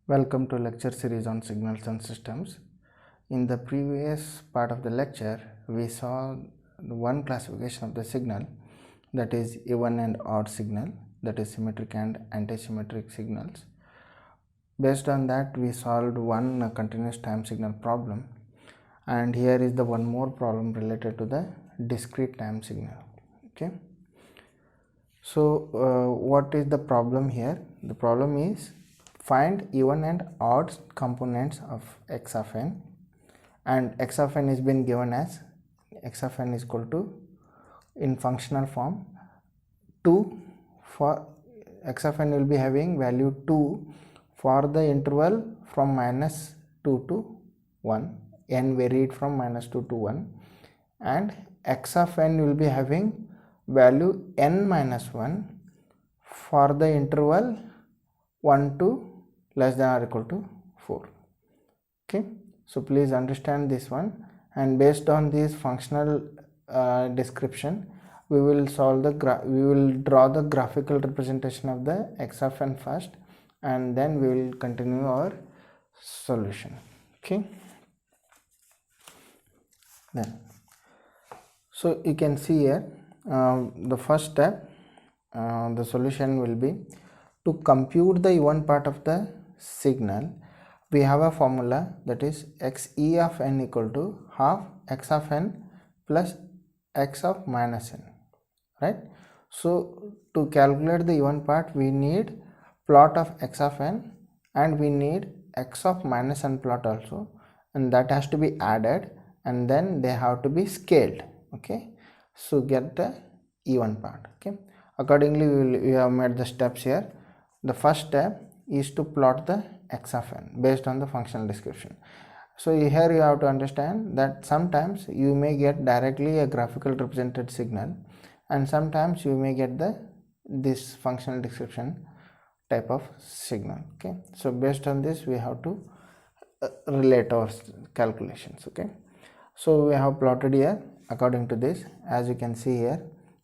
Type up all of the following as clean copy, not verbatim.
Welcome to lecture series on signals and systems. In the previous part of the lecture, we saw one classification of the signal, that is even and odd signal, that is symmetric and antisymmetric signals. Based on that, we solved one continuous time signal problem, and here is the one more problem related to the discrete time signal. Okay. So what is the problem here? The problem is find even and odd components of x of n, and x of n is been given as x of n is equal to, in functional form, 2 for x of n will be having value 2 for the interval from -2 to 1, n varied from -2 to 1, and x of n will be having value n minus 1 for the interval 1 to less than or equal to 4. Okay, so please understand this one, and based on this functional description, we will solve the we will draw the graphical representation of the x of n first, and then we will continue our solution. Okay, then so you can see here the first step, the solution will be to compute the even part of the signal. We have a formula, that is xe of n equal to half x of n plus x of minus n, right? So to calculate the even part, we need plot of x of n and we need x of minus n plot also, and that has to be added and then they have to be scaled. Okay, so get the even part. Okay, accordingly we have made the steps here. The first step is to plot the x of n based on the functional description. So here you have to understand that sometimes you may get directly a graphical represented signal, and sometimes you may get this functional description type of signal. Okay, so based on this we have to relate our calculations. Okay, so we have plotted here according to this. As you can see here,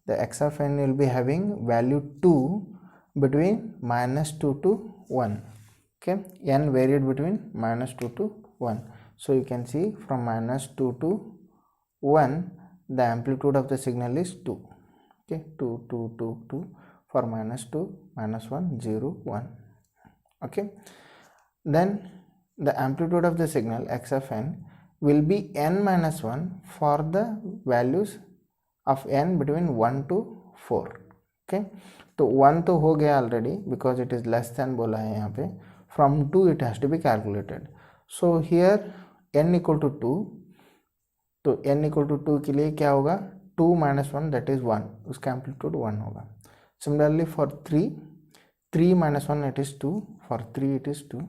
the x of n will be having value 2 between -2 to 1. Okay, n varied between -2 to 1. So you can see from -2 to 1 the amplitude of the signal is 2. Okay, 2 2 2 2 for -2 -1 0 1. Okay, then the amplitude of the signal x of n will be n minus 1 for the values of n between 1 to 4. Okay, तो 1 तो हो गया already because it is less than बोला है यहाँ पे. From 2 it has to be calculated. So here n equal to 2, तो n equal to 2 के लिए क्या होगा, 2 minus 1 that is 1, उसका amplitude 1 होगा. Similarly for 3 minus 1 it is 2, for 3 it is 2,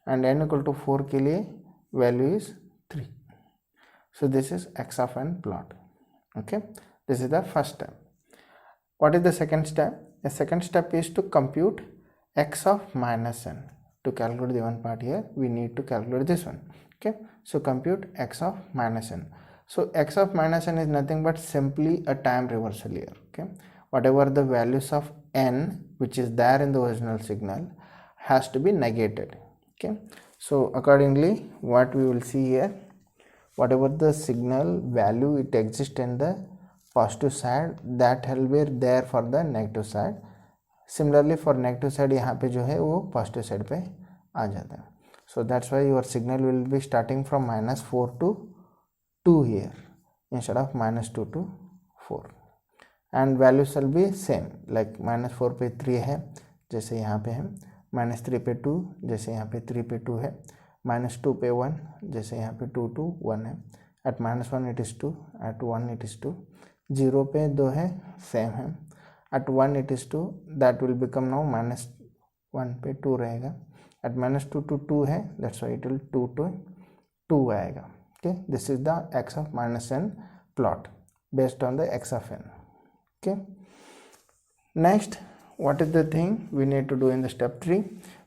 and n equal to 4 के लिए value is 3. So this is x of n plot. Okay, this is the first step. What is the second step? The second step is to compute x of minus n. To calculate the even part here, we need to calculate this one. Okay, so compute x of minus n. So x of minus n is nothing but simply a time reversal here. Okay, whatever the values of n which is there in the original signal has to be negated. Okay, so accordingly what we will see here, whatever the signal value it exists in the positive side, that will be there for the negative side. Similarly for negative side यहाँ पे जो है वो positive side पे आ जाता है. So that's why your signal will be starting from -4 to 2 here instead of -2 to 4, and values will be same, like -4 पे 3 है जैसे यहाँ पे है, -3 पे 2 जैसे यहाँ पे 3 पे 2 है, -2 पे 1 जैसे यहाँ पे 2 to 1 है, at -1 it is 2, at 1 it is 2, 0 पे 2 है सेम है, at 1 it is 2, that will become now -1 पे 2 रहेगा, at -2 to 2 है, that's why it will 2 to 2 आएगा. Okay, this is the x of minus n plot based on the x of n. Okay, next what is the thing we need to do in the step 3?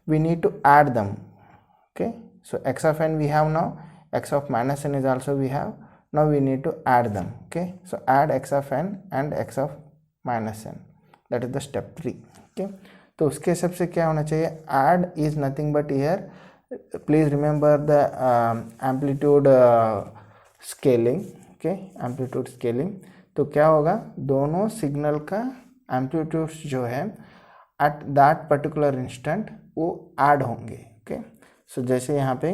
We need to add them. Okay, so x of n we have now, x of minus n is also we have. Now we need to add them. Okay, so add x of n and x of minus n, that is the step 3. Okay, तो उसके हिसाब से क्या होना चाहिए, add is nothing but here please remember the amplitude scaling, okay, amplitude scaling. तो क्या होगा, दोनों सिग्नल का एम्पलीट्यूड्स जो है एट दैट पर्टिकुलर इंस्टेंट वो ऐड होंगे, ओके। सो जैसे यहाँ पे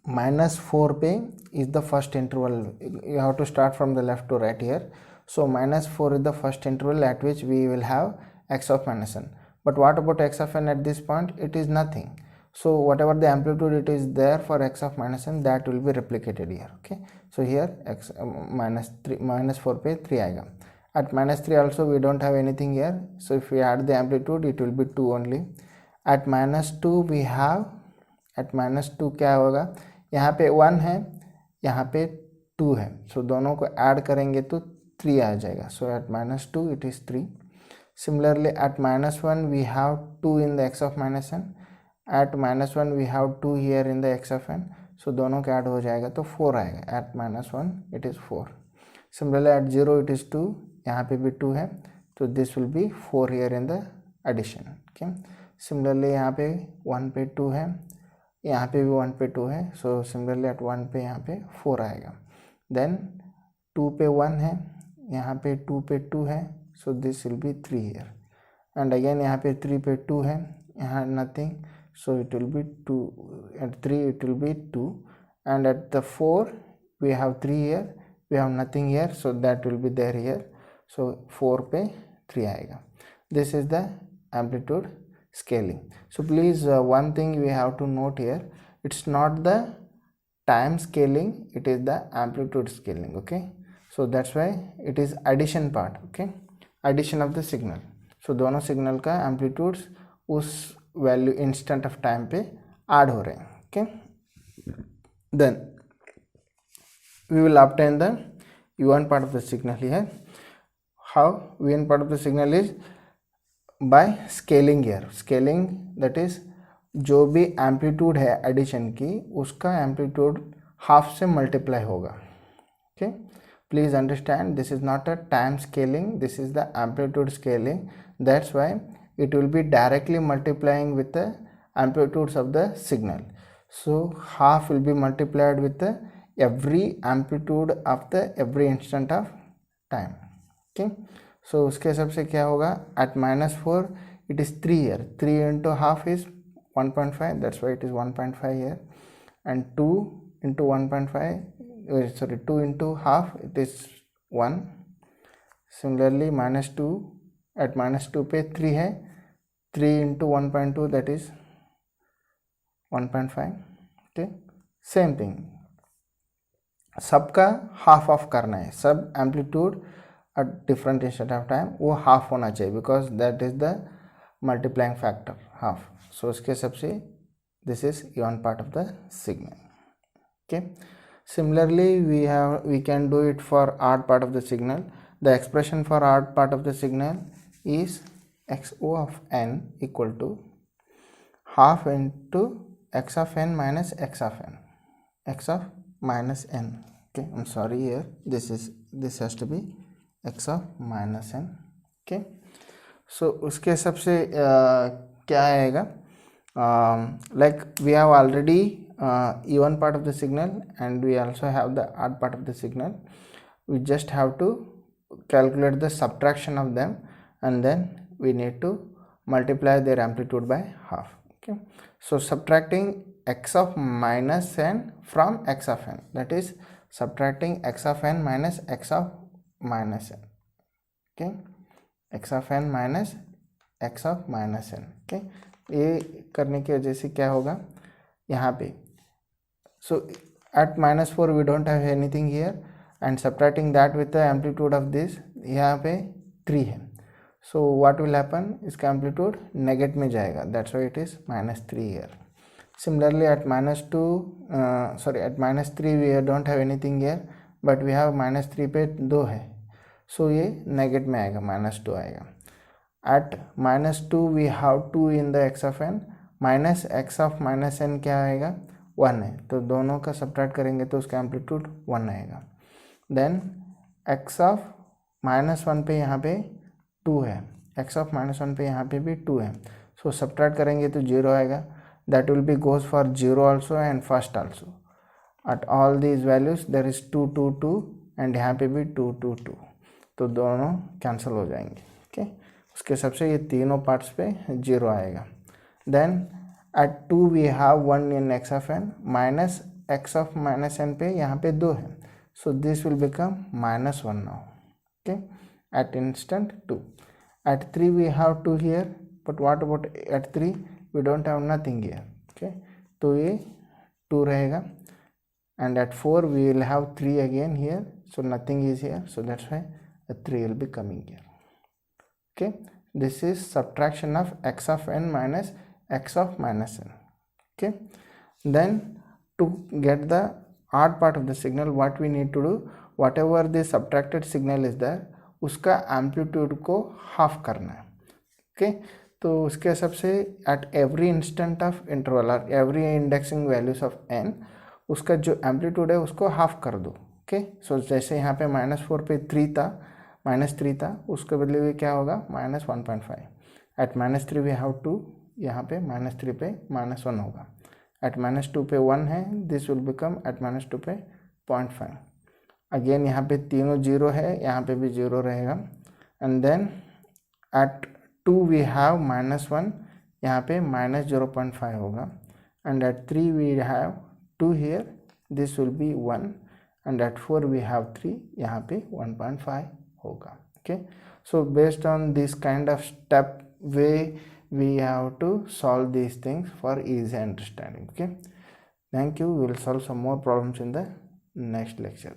-4 पे is the first interval, you have to start from the left to right here. So -4 is the first interval at which we will have x of -n. But what about x of n at this point? It is nothing. So whatever the amplitude it is there for x of -n, that will be replicated here, okay. So here x -4 पे 3 आएगा. At -3 also we don't have anything here, so if we add the amplitude it will be 2 only. At -2 we have, at -2 क्या होगा, यहाँ पे 1 है, यहाँ पे 2 है, सो दोनों को ऐड करेंगे तो 3 आ जाएगा. So at -2 it is 3. Similarly at -1 we have 2 in the x of -n. At -1 we have 2 here in the x of n. So दोनों का ऐड हो जाएगा तो 4 आएगा. At -1 it is 4. Similarly at 0 it is 2, यहाँ पे भी 2 है, तो this will be 4 here in the addition, okay. Similarly यहाँ पे 1 पे 2 है, यहाँ पे भी 1 पे 2 है, सो सिमिलरली एट 1 पे यहाँ पे 4 आएगा. देन 2 पे 1 है, यहाँ पे 2 पे 2 है, so this will be 3 here. And again यहाँ पे 3 पे 2 है, यहाँ nothing, so it will be 2. At 3 it will be 2. And at the 4 we have 3 here, we have nothing here, so that will be there here. So 4 पे 3 आएगा. This is the amplitude scaling. So please one thing we have to note here, it's not the time scaling, it is the amplitude scaling, okay. So that's why it is addition part, okay, addition of the signal. So दोनों signal का amplitudes उस value instant of time पे add हो रहे हैं, okay. Then we will obtain the U1 part of the signal here. How U1 part of the signal is by scaling here. Scaling that is जो भी amplitude है addition की, उसका amplitude half से मल्टीप्लाई होगा, okay. Please understand, this is not a time scaling, this is the amplitude scaling. That's why it will be directly multiplying with the amplitudes of the signal. So half will be multiplied with the every amplitude of the every instant of time, okay. So उसके हिसाब से क्या होगा, at -4 it is 3 here, 3 into half is 1.5, that's why it is 1.5 here. And 2 into 1.5, sorry 2 into half it is 1. Similarly -2, at -2 पे 3 है, 3 into 1.2 that is 1.5, okay. Same thing, सबका half of करना है, सब amplitude at different instant of time वो half होना चाहिए, because that is the multiplying factor half. So उसके हिसाब से this is one part of the signal, okay. Similarly we can do it for odd part of the signal. The expression for odd part of the signal is xo of n equal to half into x of n minus x of n, x of minus n, okay. I'm sorry, here this has to be x of minus n, okay. So उसके हिसाब से क्या आएगा, like we have already even part of the signal and we also have the odd part of the signal. We just have to calculate the subtraction of them and then we need to multiply their amplitude by half, okay. So subtracting x of minus n from x of n, that is subtracting x of n minus x of minus n, okay. x of n minus x of minus n, okay. ये करने की वजह से क्या होगा यहाँ पे, so at -4 we don't have anything here and subtracting that with the amplitude of this, यहाँ पे 3 है, so what will happen, इसका amplitude नेगेट में जाएगा, that's why it is -3 here. Similarly at -2 at -3 we don't have anything here, but we have -3 पे 2 है, सो ये negate में आएगा, -2 आएगा. At -2 we have 2 in the x of n, minus x of -n क्या आएगा, 1 है, तो दोनों का सब्ट्रैक्ट करेंगे तो उसका एम्पलीट्यूड 1 आएगा. देन x ऑफ -1 पे यहाँ पे 2 है, x ऑफ -1 पे यहाँ पे भी 2 है, सो सब्ट्रैक्ट करेंगे तो 0 आएगा. that will be goes for 0 also and first also. At all these values there is 2 2 2 and यहाँ पे भी 2 2 2, तो दोनों कैंसिल हो जाएंगे. ओके, उसके हिसाब से ये तीनों पार्ट्स पे 0 आएगा. Then at 2 we have 1 in x of n, minus x of minus n पे यहाँ पे 2 है, so this will become -1 now. Okay, at instant 2. At 3 we have 2 here, but what about at 3? We don't have nothing here. Okay, तो ये 2 रहेगा. And at 4 we will have 3 again here, so nothing is here, so that's why a 3 will be coming here. Okay, this is subtraction of x of n minus x of minus n. Okay, then to get the odd part of the signal, what we need to do, whatever the subtracted signal is there, उसका amplitude को half करना है. Okay, तो उसके हिसाब से at every instant of interval और every indexing values of n, उसका जो एम्पलीट्यूड है उसको हाफ कर दो. ओके, सो जैसे यहाँ पे -4 पे 3 था, उसके बदले में क्या होगा -1.5. एट -3 वी हैव 2, यहाँ पे -3 पे -1 होगा. एट -2 पे 1 है, दिस विल बिकम एट -2 पे 0.5. अगेन यहाँ पे तीनों 0 है, यहाँ पे भी 0 रहेगा. And then at 2 we have -1, यहाँ पे -0.5 होगा. And at 3 we have 2 here, this will be 1. And at 4 we have 3, यहाँ पे 1.5 होगा. Okay, so based on this kind of step way we have to solve these things for easy understanding. Okay, thank you. We will solve some more problems in the next lecture.